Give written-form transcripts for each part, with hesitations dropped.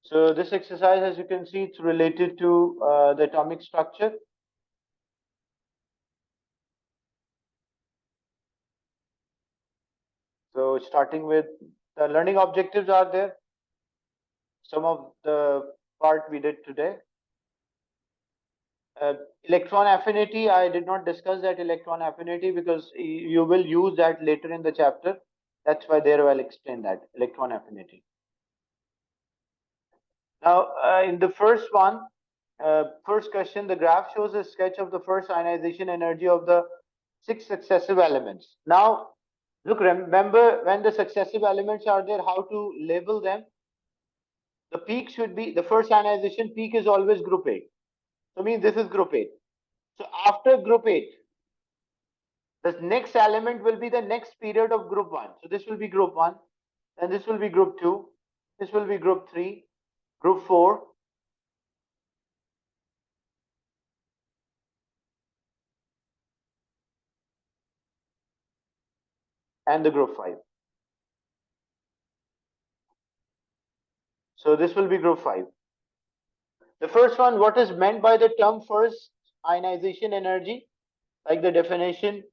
So this exercise, as you can see, it's related to the atomic structure. So starting with the learning objectives are there. Some of the part we did today. Electron affinity, I did not discuss that electron affinity because you will use that later in the chapter. That's why there I'll explain that electron affinity. Now, in the first one, first question, the graph shows a sketch of the first ionization energy of the 6 successive elements. Now, look, remember when the successive elements are there, how to label them? The peak should be, the first ionization peak is always group 8. So means this is group 8. So after group 8, the next element will be the next period of group 1. So this will be group 1, and this will be group 2, this will be group 3, group 4, and the group 5. So this will be group 5. The first one, what is meant by the term first ionization energy? Like the definition,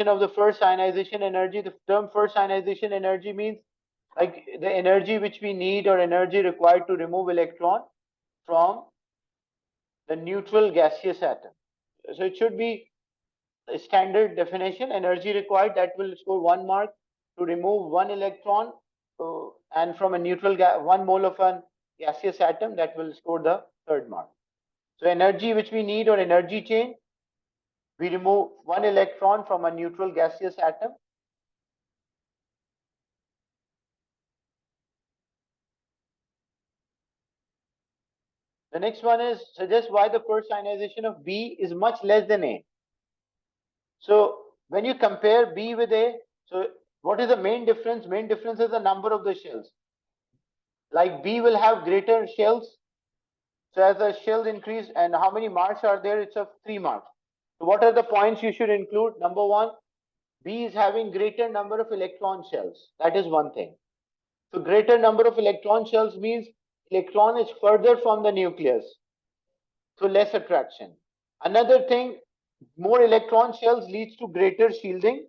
of the first ionization energy, the term first ionization energy means like the energy which we need or energy required to remove electron from the neutral gaseous atom. So it should be a standard definition, energy required, that will score 1 mark to remove 1 electron, and from a neutral 1 mole of a gaseous atom, that will score the 3rd mark. So energy which we need or energy change, we remove 1 electron from a neutral gaseous atom. The next one is suggest why the first ionization of B is much less than A. So when you compare B with A, so what is the main difference? Main difference is the number of the shells. Like B will have greater shells. So as the shells increase, and how many marks are there? It's of 3 marks. So what are the points you should include? Number 1, B is having greater number of electron shells. That is one thing. So greater number of electron shells means electron is further from the nucleus. So less attraction. Another thing, more electron shells leads to greater shielding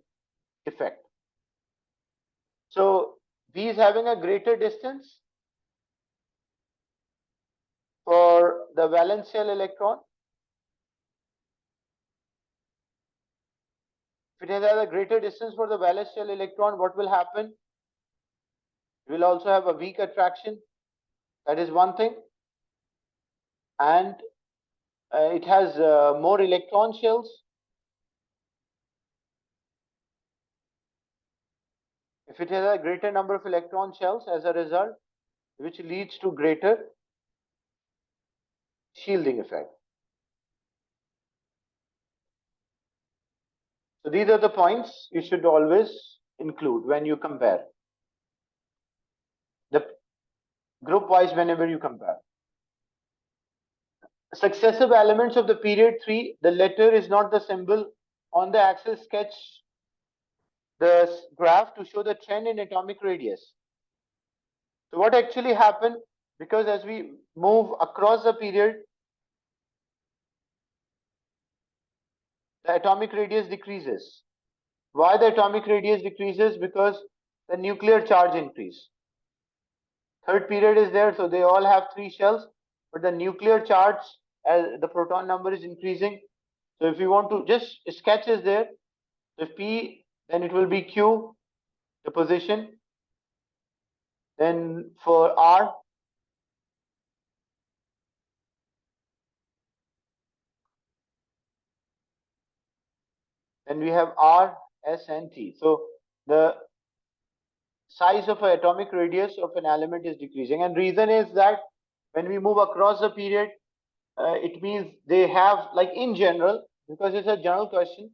effect. So B is having a greater distance for the valence shell electron. If it has a greater distance for the valence shell electron, what will happen? It will also have a weak attraction. That is one thing. And it has more electron shells. If it has a greater number of electron shells as a result, which leads to greater shielding effect. So these are the points you should always include when you compare. The group wise whenever you compare. Successive elements of the period 3, the letter is not the symbol. On the axis, sketch the graph to show the trend in atomic radius. So what actually happened, because as we move across the period, the atomic radius decreases. Why the atomic radius decreases? Because the nuclear charge increase. 3rd period is there, so they all have 3 shells, but the nuclear charge, as the proton number is increasing. So if you want to just sketch is there, if P, then it will be Q, the position. Then for R, then we have R, S, and T. So the size of an atomic radius of an element is decreasing, and reason is that when we move across the period, it means they have, like in general, because it's a general question,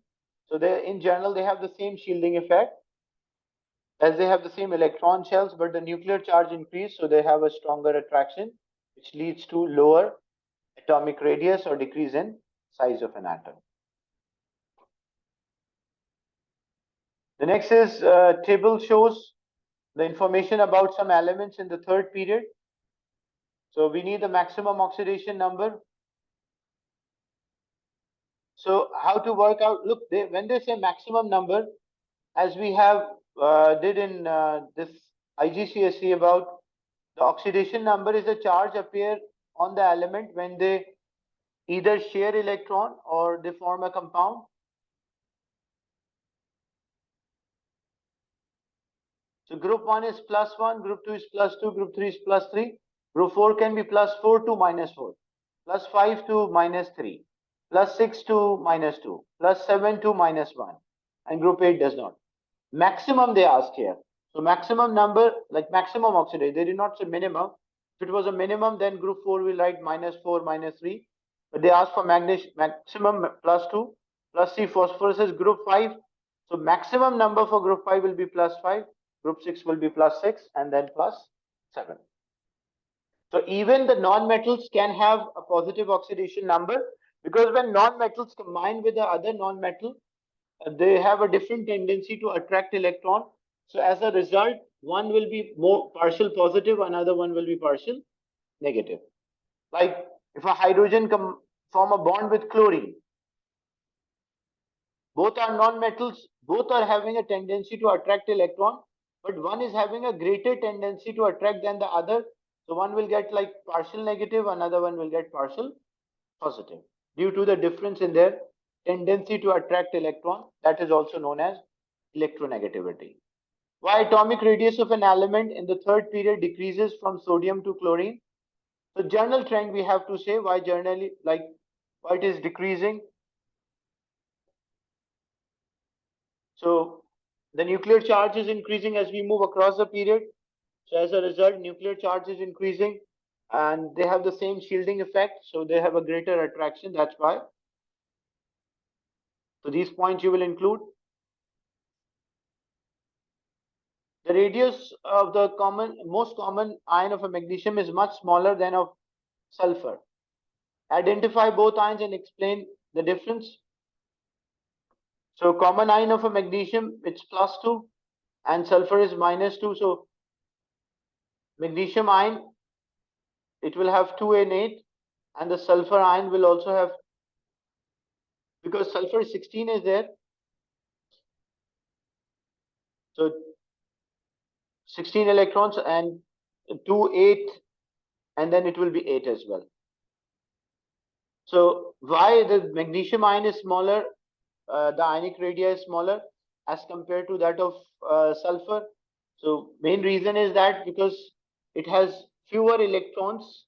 so they in general they have the same shielding effect as they have the same electron shells, but the nuclear charge increase, so they have a stronger attraction, which leads to lower atomic radius or decrease in size of an atom. The next is table shows the information about some elements in the third period. So we need the maximum oxidation number. So how to work out? Look, when they say maximum number, as we have did in this IGCSE about the oxidation number is the charge appear on the element when they either share electron or they form a compound. So group 1 is +1, group 2 is +2, group 3 is +3, group 4 can be +4 to -4, +5 to -3, +6 to -2, +7 to -1, and group 8 does not. Maximum they ask here. So maximum number, like maximum oxidation, they did not say minimum. If it was a minimum, then group 4 will write -4, -3. But they ask for maximum +2, +C phosphorus is group 5. So maximum number for group 5 will be +5, group 6 will be +6, and then +7. So even the non-metals can have a positive oxidation number, because when non-metals combine with the other non-metal, they have a different tendency to attract electron. So as a result, one will be more partial positive, another one will be partial negative. Like if a hydrogen form a bond with chlorine, both are non-metals, both are having a tendency to attract electron, but one is having a greater tendency to attract than the other. So one will get like partial negative, another one will get partial positive due to the difference in their tendency to attract electron. That is also known as electronegativity. Why atomic radius of an element in the third period decreases from sodium to chlorine? So general trend we have to say why generally, like why it is decreasing. So the nuclear charge is increasing as we move across the period. So as a result, nuclear charge is increasing and they have the same shielding effect. So they have a greater attraction. That's why. So these points you will include. The radius of the most common ion of a magnesium is much smaller than of sulfur. Identify both ions and explain the difference. So common ion of a magnesium, it's +2 and sulfur is -2. So magnesium ion, it will have 2n8 and the sulfur ion will also have, because sulfur 16 is there. So 16 electrons and 2, 8, and then it will be 8 as well. So why the magnesium ion is smaller, the ionic radii is smaller as compared to that of sulfur? So main reason is that because it has fewer electrons,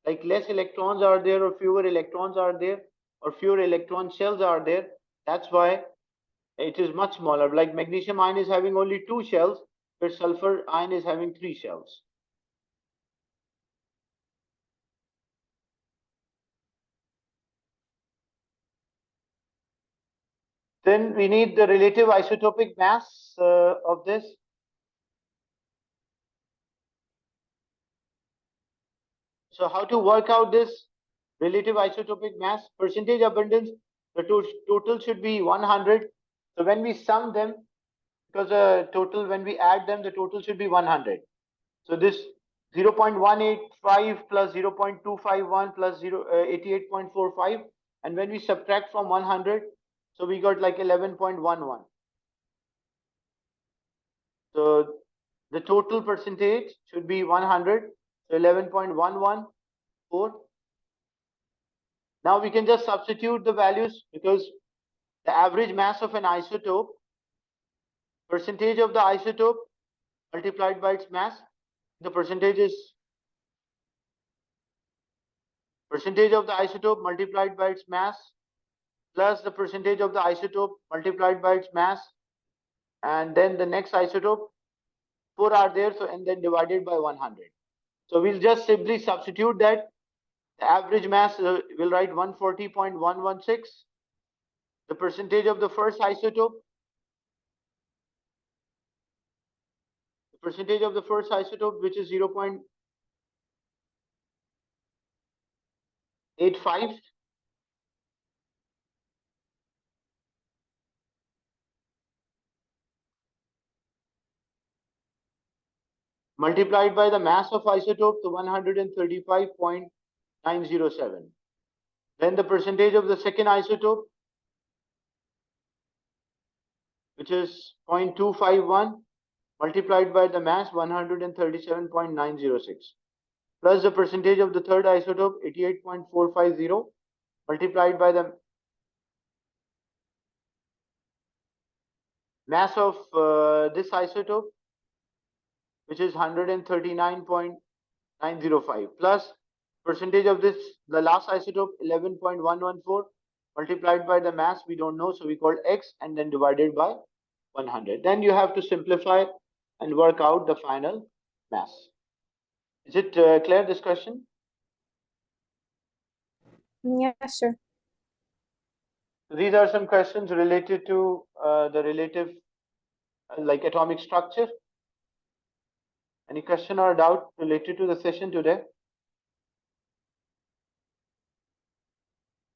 like less electrons are there or fewer electrons are there or fewer electron shells are there. That's why it is much smaller. Like magnesium ion is having only 2 shells, but sulfur ion is having 3 shells. Then we need the relative isotopic mass of this. So how to work out this relative isotopic mass? Percentage abundance, the total should be 100. So when we sum them, because total, when we add them, the total should be 100. So this 0.185 plus 0.251 plus 88.45. And when we subtract from 100, so we got like 11.11. So the total percentage should be 100. So 11.114. Now we can just substitute the values, because the average mass of an isotope, percentage of the isotope multiplied by its mass, the percentage of the isotope multiplied by its mass plus the percentage of the isotope multiplied by its mass, and then the next isotope, 4 are there, so and then divided by 100. So we'll just simply substitute that. The average mass will write 140.116. The percentage of the first isotope, which is 0.85. multiplied by the mass of isotope, the 135.907. Then the percentage of the second isotope, which is 0.251, multiplied by the mass 137.906, plus the percentage of the third isotope 88.450, multiplied by the mass of this isotope, which is 139.905, plus percentage of this, the last isotope 11.114, multiplied by the mass we don't know, so we called x, and then divided by 100. Then you have to simplify and work out the final mass. Is it clear, this question? Yes, sir. These are some questions related to the relative, like atomic structure. Any question or doubt related to the session today?